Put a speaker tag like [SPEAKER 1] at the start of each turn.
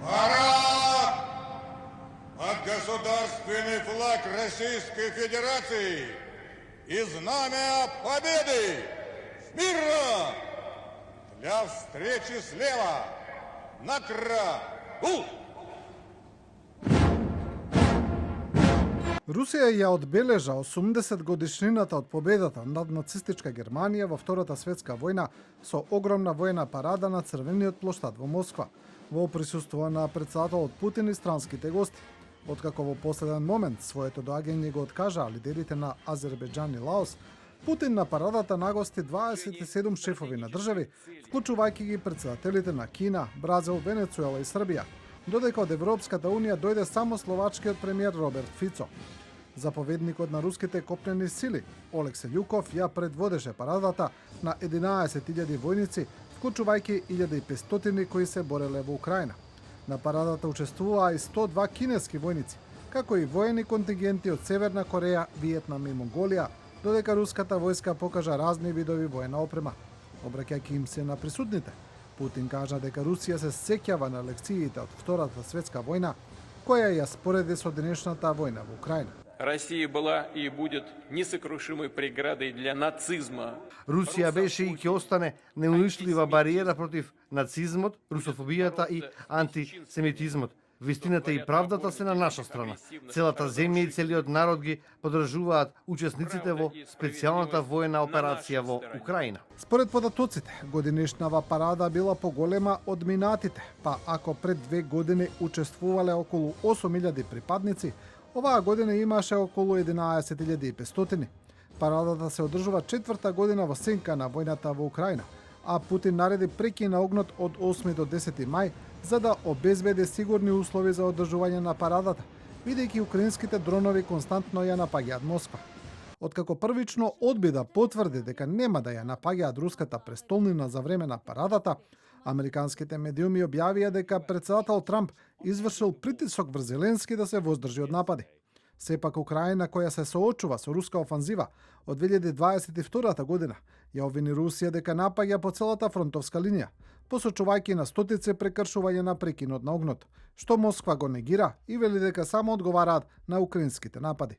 [SPEAKER 1] Парад! Под государственный флаг Российской Федерации и знамя Победы! Смирно! Для встречи слева! Направо!
[SPEAKER 2] Русија ја одбележа 80 годишнината од победата над нацистичка Германија во Втората светска војна со огромна воена парада на Црвениот плоштад во Москва, во присуство на претседателот Путин и странските гости. Откако во последен момент своето доаѓање го откажаа лидерите на Азербејџан и Лаос, Путин на парадата нагости 27 шефови на држави, вклучувајќи ги претседателите на Кина, Бразил, Венецуела и Србија, додека од Европската унија дојде само словачкиот премиер Роберт Фицо. Заповедникот на руските копнени сили Олег Селјуков ја предводеше парадата на 11.000 војници, вклучувајќи 1500 кои се бореле во Украина. На парадата учествуваа и 102 кинески војници, како и воени контингенти од Северна Кореја, Виетнам и Монголија, додека руската војска покажа разни видови воена опрема. Обраќајќи им се на присутните, Путин кажа дека Русија се сеќава на лекциите од Втората светска војна, која ја спореди со денешната војна во Украина.
[SPEAKER 3] Россия была и будет несокрушимой преградой для нацизма.
[SPEAKER 4] Русија беше и ќе остане неуништива бариера против нацизмот, русофобијата и антисемитизмот. Вистината и правдата се на наша страна. Целата земја и целиот народ ги подржуваат учесниците во специјалната воена операција во Украина.
[SPEAKER 2] Според податоците, годинешнава парада била поголема од минатите, па ако пред 2 години учествувале околу 8.000 припадници, оваа година имаше околу 11.500. Парадата се одржува 4-та година во сенка на војната во Украина, а Путин нареди прекин на огнот од 8 до 10 мај за да обезбеди сигурни услови за одржување на парадата, бидејќи украинските дронови константно ја напаѓаат Москва. Откако првично одби да потврди дека нема да ја напаѓаат руската престолнина за време на парадата, американските медиуми објавија дека претседател Трамп извршил притисок врз Зеленски да се воздржи од напади. Сепак Украина, која се соочува со руска офанзива од 2022 година, ја обвини Русија дека напаѓа по целата фронтовска линија, посочувајќи на стотици прекршување на прекинот на огнот, што Москва го негира и вели дека само одговараат на украинските напади.